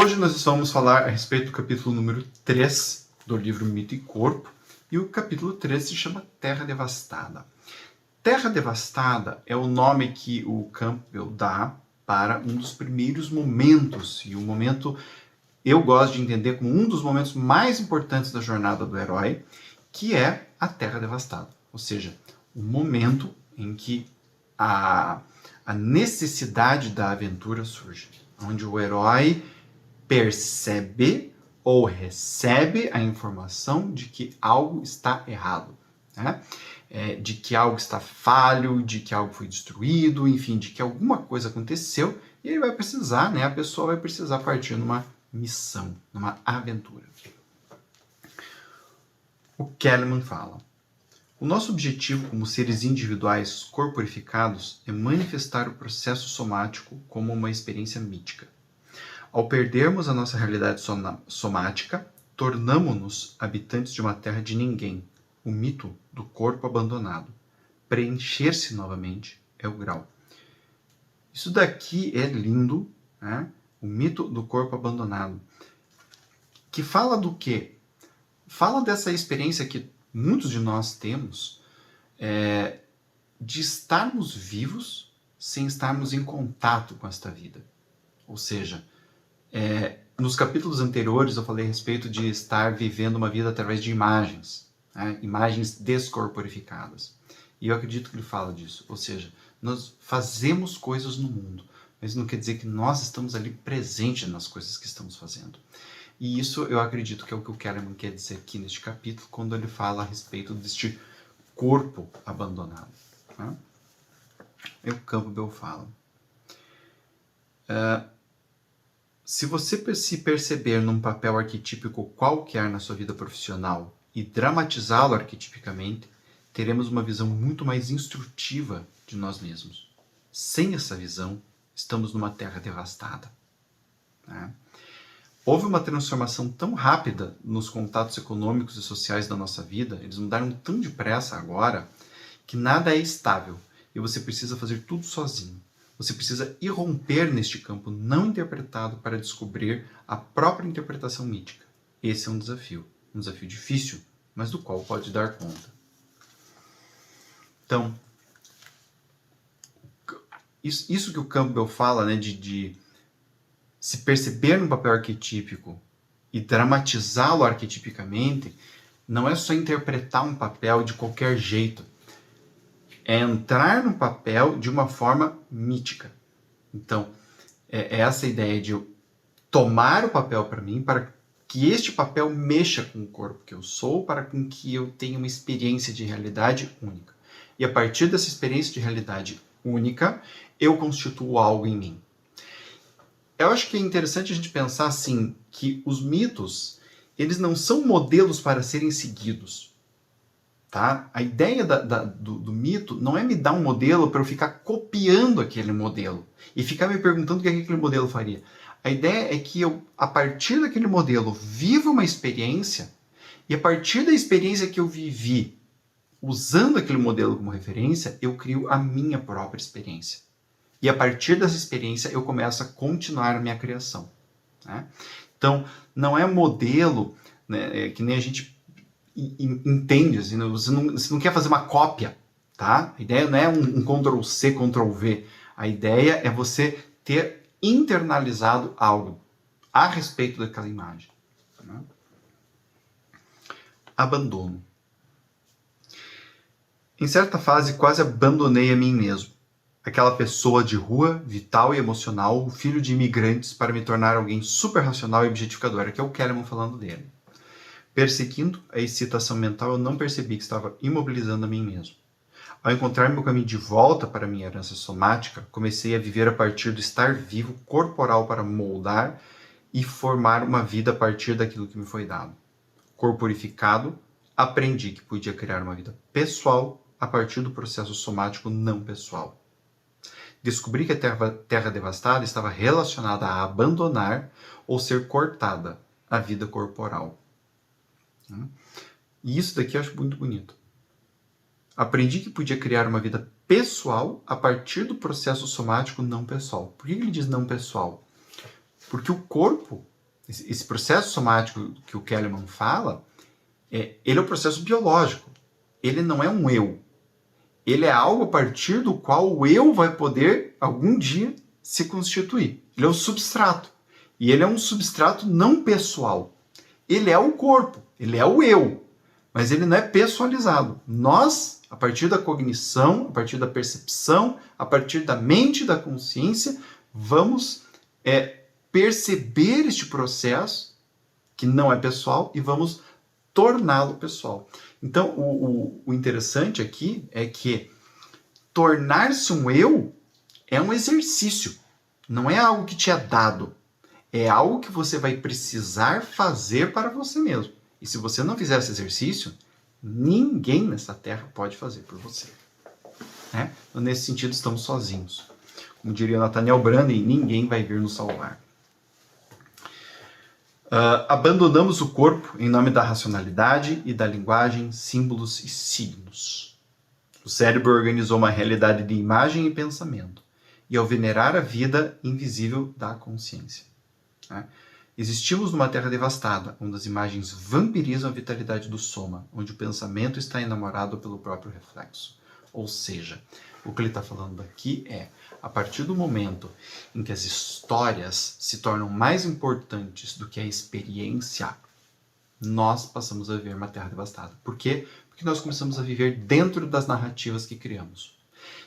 Hoje nós vamos falar a respeito do capítulo número 3 do livro Mito e Corpo, e o capítulo 3 se chama Terra Devastada. Terra Devastada é o nome que o Campbell dá para um dos primeiros momentos, e o momento eu gosto de entender como um dos momentos mais importantes da jornada do herói, que é a Terra Devastada. Ou seja, o momento em que a necessidade da aventura surge, onde o herói percebe ou recebe a informação de que algo está errado, né? De que algo está falho, de que algo foi destruído, enfim, de que alguma coisa aconteceu e ele vai precisar, né? A pessoa vai precisar partir numa missão, numa aventura. O Kellerman fala: o nosso objetivo como seres individuais corporificados é manifestar o processo somático como uma experiência mítica. Ao perdermos a nossa realidade somática, tornamo-nos habitantes de uma terra de ninguém, o mito do corpo abandonado. Preencher-se novamente é o grau. Isso daqui é lindo, né? O mito do corpo abandonado. Que fala do quê? Fala dessa experiência que muitos de nós temos de estarmos vivos sem estarmos em contato com esta vida. Ou seja, nos capítulos anteriores eu falei a respeito de estar vivendo uma vida através de imagens, né? Imagens descorporificadas. E eu acredito que ele fala disso. Ou seja, nós fazemos coisas no mundo, mas não quer dizer que nós estamos ali presentes nas coisas que estamos fazendo. E isso eu acredito que é o que o Kellerman quer dizer aqui neste capítulo, quando ele fala a respeito deste corpo abandonado, né? E o Campbell fala: se você se perceber num papel arquetípico qualquer na sua vida profissional e dramatizá-lo arquetipicamente, teremos uma visão muito mais instrutiva de nós mesmos. Sem essa visão, estamos numa terra devastada, né? Houve uma transformação tão rápida nos contatos econômicos e sociais da nossa vida, eles mudaram tão depressa agora, que nada é estável e você precisa fazer tudo sozinho. Você precisa irromper neste campo não interpretado para descobrir a própria interpretação mítica. Esse é um desafio difícil, mas do qual pode dar conta. Então, isso que o Campbell fala, né, de se perceber no papel arquetípico e dramatizá-lo arquetipicamente, não é só interpretar um papel de qualquer jeito. É entrar no papel de uma forma mítica. Então, é essa ideia de eu tomar o papel para mim, para que este papel mexa com o corpo que eu sou, para que eu tenha uma experiência de realidade única. E a partir dessa experiência de realidade única, eu constituo algo em mim. Eu acho que é interessante a gente pensar assim, que os mitos, eles não são modelos para serem seguidos. Tá? A ideia do mito não é me dar um modelo para eu ficar copiando aquele modelo e ficar me perguntando o que aquele modelo faria. A ideia é que eu, a partir daquele modelo, viva uma experiência e a partir da experiência que eu vivi, usando aquele modelo como referência, eu crio a minha própria experiência. E a partir dessa experiência eu começo a continuar a minha criação, né? Então, não é modelo, né, que nem a gente entende, assim, você não quer fazer uma cópia, tá? A ideia não é um Ctrl+C, Ctrl+V. A ideia é você ter internalizado algo a respeito daquela imagem, né? Abandono. Em certa fase, quase abandonei a mim mesmo. Aquela pessoa de rua, vital e emocional, filho de imigrantes, para me tornar alguém super racional e objetificador, que é o Kellerman falando dele. Perseguindo a excitação mental, eu não percebi que estava imobilizando a mim mesmo. Ao encontrar meu caminho de volta para minha herança somática, comecei a viver a partir do estar vivo corporal para moldar e formar uma vida a partir daquilo que me foi dado. Corporificado, aprendi que podia criar uma vida pessoal a partir do processo somático não pessoal. Descobri que a terra devastada estava relacionada a abandonar ou ser cortada a vida corporal. E isso daqui eu acho muito bonito. Aprendi que podia criar uma vida pessoal a partir do processo somático não pessoal. Por que ele diz não pessoal? Porque o corpo esse processo somático que o Kahneman fala, ele é um processo biológico. Ele não é um eu. Ele é algo a partir do qual o eu vai poder, algum dia, se constituir. Ele é o substrato. E ele é um substrato não pessoal. Ele é o corpo, ele é o eu, mas ele não é pessoalizado. Nós, a partir da cognição, a partir da percepção, a partir da mente e da consciência, vamos perceber este processo, que não é pessoal, e vamos torná-lo pessoal. Então, o interessante aqui é que tornar-se um eu é um exercício, não é algo que te é dado. É algo que você vai precisar fazer para você mesmo. E se você não fizer esse exercício, ninguém nessa terra pode fazer por você. Né? Então, nesse sentido, estamos sozinhos. Como diria Nathaniel Branden, ninguém vai vir nos salvar. Abandonamos o corpo em nome da racionalidade e da linguagem, símbolos e signos. O cérebro organizou uma realidade de imagem e pensamento, e ao venerar a vida invisível da consciência. Né? Existimos numa terra devastada, onde as imagens vampirizam a vitalidade do soma, onde o pensamento está enamorado pelo próprio reflexo. Ou seja, o que ele está falando aqui é, a partir do momento em que as histórias se tornam mais importantes do que a experiência, nós passamos a viver uma terra devastada. Por quê? Porque nós começamos a viver dentro das narrativas que criamos.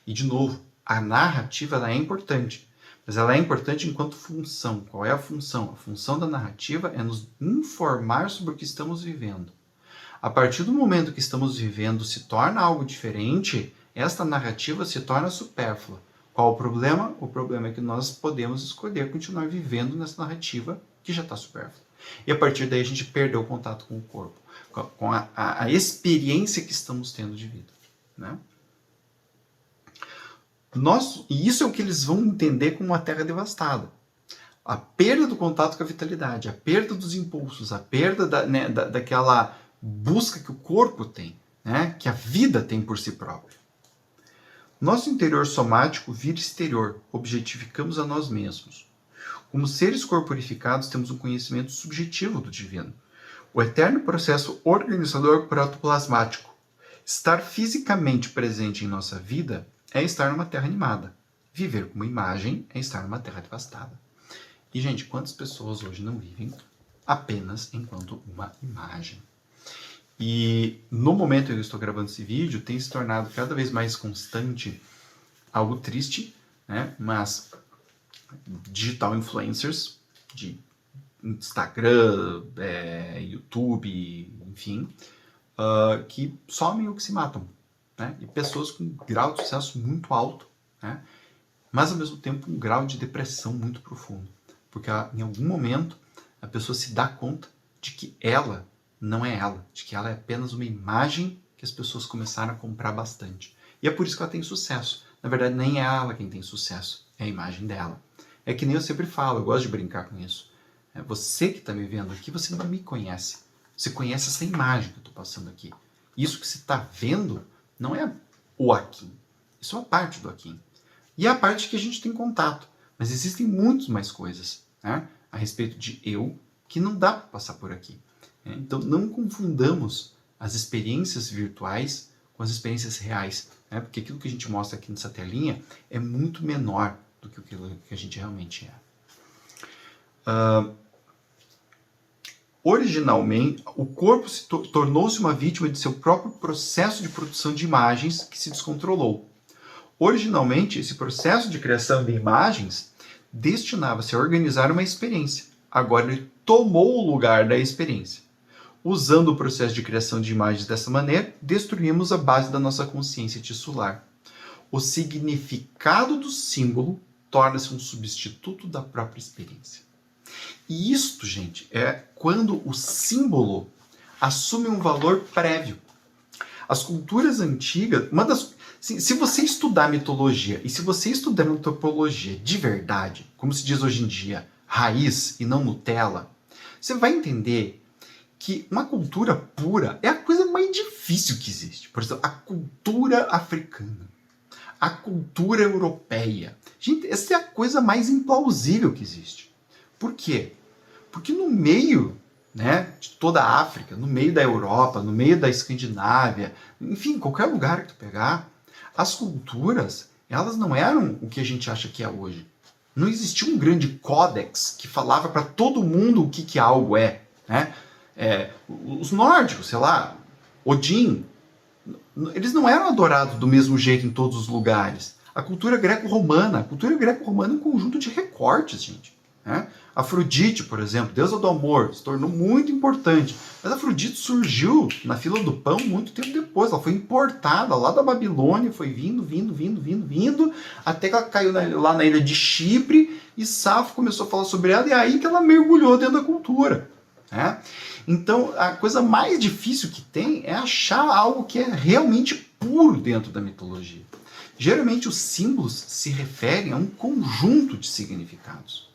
E, de novo, a narrativa ela é importante, mas ela é importante enquanto função. Qual é a função? A função da narrativa é nos informar sobre o que estamos vivendo. A partir do momento que estamos vivendo se torna algo diferente, esta narrativa se torna supérflua. Qual o problema? O problema é que nós podemos escolher continuar vivendo nessa narrativa que já está supérflua. E a partir daí a gente perdeu o contato com o corpo, com a experiência que estamos tendo de vida. Né? E isso é o que eles vão entender como uma terra devastada. A perda do contato com a vitalidade, a perda dos impulsos, a perda daquela busca que o corpo tem, né? Que a vida tem por si própria. Nosso interior somático vira exterior, objetificamos a nós mesmos. Como seres corporificados, temos um conhecimento subjetivo do divino. O eterno processo organizador protoplasmático. Estar fisicamente presente em nossa vida é estar numa terra animada. Viver como imagem é estar numa terra devastada. E, gente, quantas pessoas hoje não vivem apenas enquanto uma imagem? E no momento em que eu estou gravando esse vídeo, tem se tornado cada vez mais constante algo triste, né? Mas digital influencers de Instagram, YouTube, enfim, que somem ou que se matam. Né? E pessoas com um grau de sucesso muito alto, né? Mas ao mesmo tempo um grau de depressão muito profundo. Porque em algum momento a pessoa se dá conta de que ela não é ela, de que ela é apenas uma imagem que as pessoas começaram a comprar bastante. E é por isso que ela tem sucesso. Na verdade, nem é ela quem tem sucesso, é a imagem dela. É que nem eu sempre falo, eu gosto de brincar com isso. Você que está me vendo aqui, você não me conhece. Você conhece essa imagem que eu estou passando aqui. Isso que você está vendo não é o Akin. Isso é uma parte do Akin. E é a parte que a gente tem contato. Mas existem muitas mais coisas, né, a respeito de eu que não dá para passar por aqui. Então, não confundamos as experiências virtuais com as experiências reais, né? Porque aquilo que a gente mostra aqui nessa telinha é muito menor do que aquilo que a gente realmente é. Originalmente, o corpo tornou-se uma vítima de seu próprio processo de produção de imagens que se descontrolou. Originalmente, esse processo de criação de imagens destinava-se a organizar uma experiência. Agora ele tomou o lugar da experiência. Usando o processo de criação de imagens dessa maneira, destruímos a base da nossa consciência tissular. O significado do símbolo torna-se um substituto da própria experiência. E isto, gente, é quando o símbolo assume um valor prévio. As culturas antigas, se você estudar mitologia e se você estudar antropologia de verdade, como se diz hoje em dia, raiz e não Nutella, você vai entender que uma cultura pura é a coisa mais difícil que existe. Por exemplo, a cultura africana, a cultura europeia. Gente, essa é a coisa mais implausível que existe. Por quê? Porque no meio, né, de toda a África, no meio da Europa, no meio da Escandinávia, enfim, qualquer lugar que tu pegar, as culturas, elas não eram o que a gente acha que é hoje. Não existia um grande códex que falava para todo mundo o que algo é, né? Os nórdicos, sei lá, Odin, eles não eram adorados do mesmo jeito em todos os lugares. A cultura greco-romana é um conjunto de recortes, gente. Né? Afrodite, por exemplo, deusa do amor, se tornou muito importante. Mas Afrodite surgiu na fila do pão muito tempo depois. Ela foi importada lá da Babilônia, foi vindo, até que ela caiu lá na ilha de Chipre e Safo começou a falar sobre ela, e é aí que ela mergulhou dentro da cultura. Né? Então, a coisa mais difícil que tem é achar algo que é realmente puro dentro da mitologia. Geralmente, os símbolos se referem a um conjunto de significados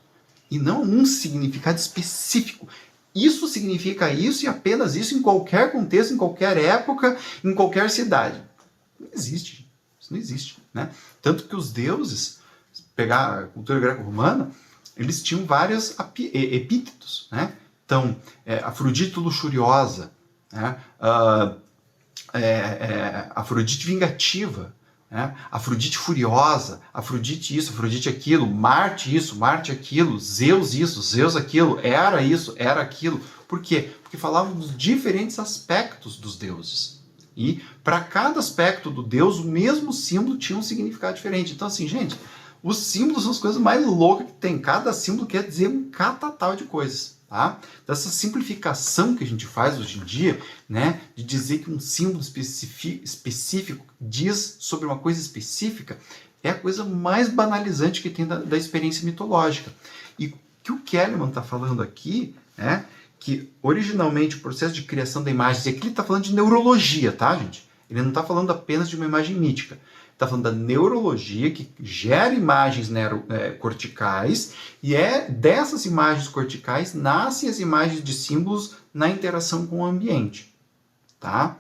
e não a um significado específico. Isso significa isso e apenas isso em qualquer contexto, em qualquer época, em qualquer cidade. Não existe. Isso não existe. Né? Tanto que os deuses, pegar a cultura greco-romana, eles tinham vários epítetos, né? Então, Afrodite luxuriosa, né? Afrodite vingativa, né? Afrodite furiosa, Afrodite isso, Afrodite aquilo, Marte isso, Marte aquilo, Zeus isso, Zeus aquilo, Hera isso, Hera aquilo. Por quê? Porque falavam dos diferentes aspectos dos deuses. E para cada aspecto do deus, o mesmo símbolo tinha um significado diferente. Então, assim, gente, os símbolos são as coisas mais loucas que tem. Cada símbolo quer dizer um catatal de coisas. Tá? Dessa simplificação que a gente faz hoje em dia, né, de dizer que um símbolo específico diz sobre uma coisa específica, é a coisa mais banalizante que tem da experiência mitológica. E o que o Kellerman está falando aqui, né, que originalmente o processo de criação da imagem, e aqui ele está falando de neurologia, tá, gente? Ele não está falando apenas de uma imagem mítica. Está falando da neurologia que gera imagens corticais, e dessas imagens corticais nascem as imagens de símbolos na interação com o ambiente. Tá?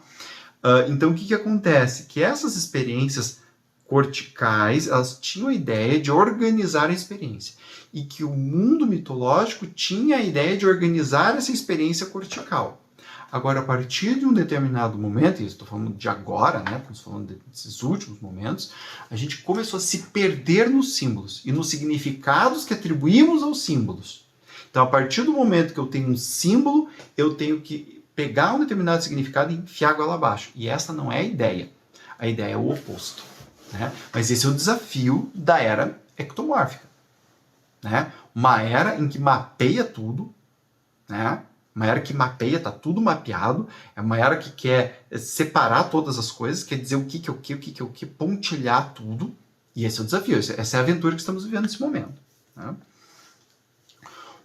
Então, o que acontece? Que essas experiências corticais, elas tinham a ideia de organizar a experiência. E que o mundo mitológico tinha a ideia de organizar essa experiência cortical. Agora, a partir de um determinado momento, e estou falando de agora, né, estamos falando desses últimos momentos, a gente começou a se perder nos símbolos e nos significados que atribuímos aos símbolos. Então, a partir do momento que eu tenho um símbolo, eu tenho que pegar um determinado significado e enfiar a goela abaixo. E essa não é a ideia. A ideia é o oposto. Né? Mas esse é o desafio da era ectomórfica. Né? Uma era em que mapeia tudo, né? Uma era que mapeia, está tudo mapeado, é uma era que quer separar todas as coisas, quer dizer o que é o que, pontilhar tudo, e esse é o desafio, essa é a aventura que estamos vivendo nesse momento. Né?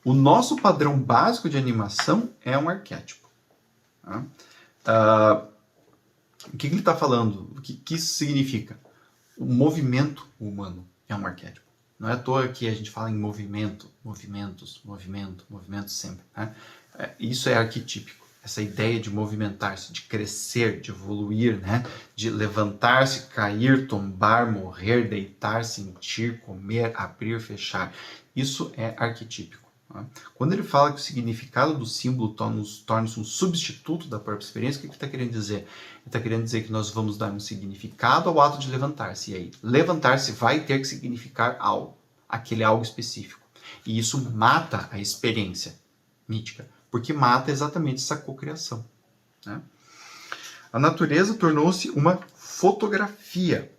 O nosso padrão básico de animação é um arquétipo. Né? O que ele está falando? O que isso significa? O movimento humano é um arquétipo. Não é à toa que a gente fala em movimento, movimento sempre. Né? Isso é arquetípico. Essa ideia de movimentar-se, de crescer, de evoluir, né? De levantar-se, cair, tombar, morrer, deitar, sentir, comer, abrir, fechar. Isso é arquetípico. Né? Quando ele fala que o significado do símbolo torna-se um substituto da própria experiência, o que ele está querendo dizer? Ele está querendo dizer que nós vamos dar um significado ao ato de levantar-se. E aí, levantar-se vai ter que significar algo, aquele algo específico. E isso mata a experiência mítica, porque mata exatamente essa cocriação. Né? A natureza tornou-se uma fotografia,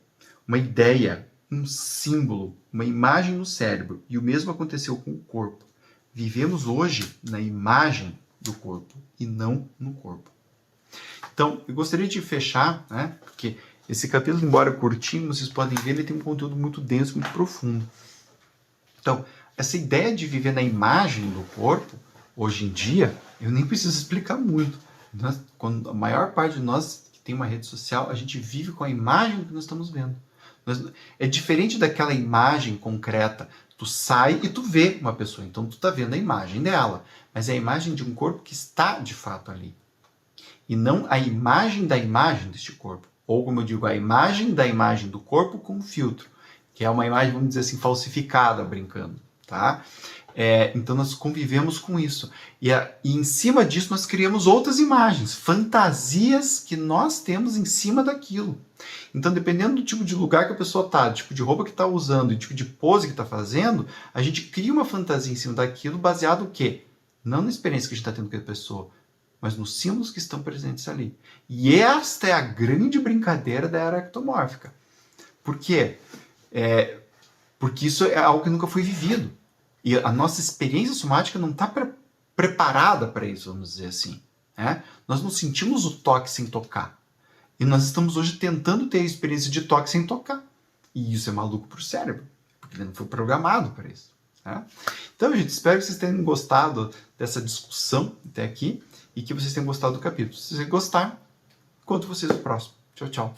uma ideia, um símbolo, uma imagem no cérebro. E o mesmo aconteceu com o corpo. Vivemos hoje na imagem do corpo e não no corpo. Então, eu gostaria de fechar, né, porque esse capítulo, embora curtinho, vocês podem ver, ele tem um conteúdo muito denso, muito profundo. Então, essa ideia de viver na imagem do corpo, hoje em dia, eu nem preciso explicar muito. Quando a maior parte de nós que tem uma rede social, a gente vive com a imagem do que nós estamos vendo. É diferente daquela imagem concreta. Tu sai e tu vê uma pessoa, então tu está vendo a imagem dela. Mas é a imagem de um corpo que está de fato ali. E não a imagem da imagem deste corpo. Ou, como eu digo, a imagem da imagem do corpo com filtro. Que é uma imagem, vamos dizer assim, falsificada, brincando. Tá? Então nós convivemos com isso. E em cima disso nós criamos outras imagens, fantasias que nós temos em cima daquilo. Então, dependendo do tipo de lugar que a pessoa está, do tipo de roupa que está usando e do tipo de pose que está fazendo, a gente cria uma fantasia em cima daquilo baseado no quê? Não na experiência que a gente está tendo com a pessoa, mas nos símbolos que estão presentes ali. E esta é a grande brincadeira da era ectomórfica. Por quê? Porque isso é algo que nunca foi vivido. E a nossa experiência somática não está preparada para isso, vamos dizer assim. Nós não sentimos o toque sem tocar. E nós estamos hoje tentando ter a experiência de toque sem tocar. E isso é maluco para o cérebro, porque ele não foi programado para isso. Então, gente, espero que vocês tenham gostado dessa discussão até aqui e que vocês tenham gostado do capítulo. Se vocês gostaram, conto vocês no próximo. Tchau, tchau.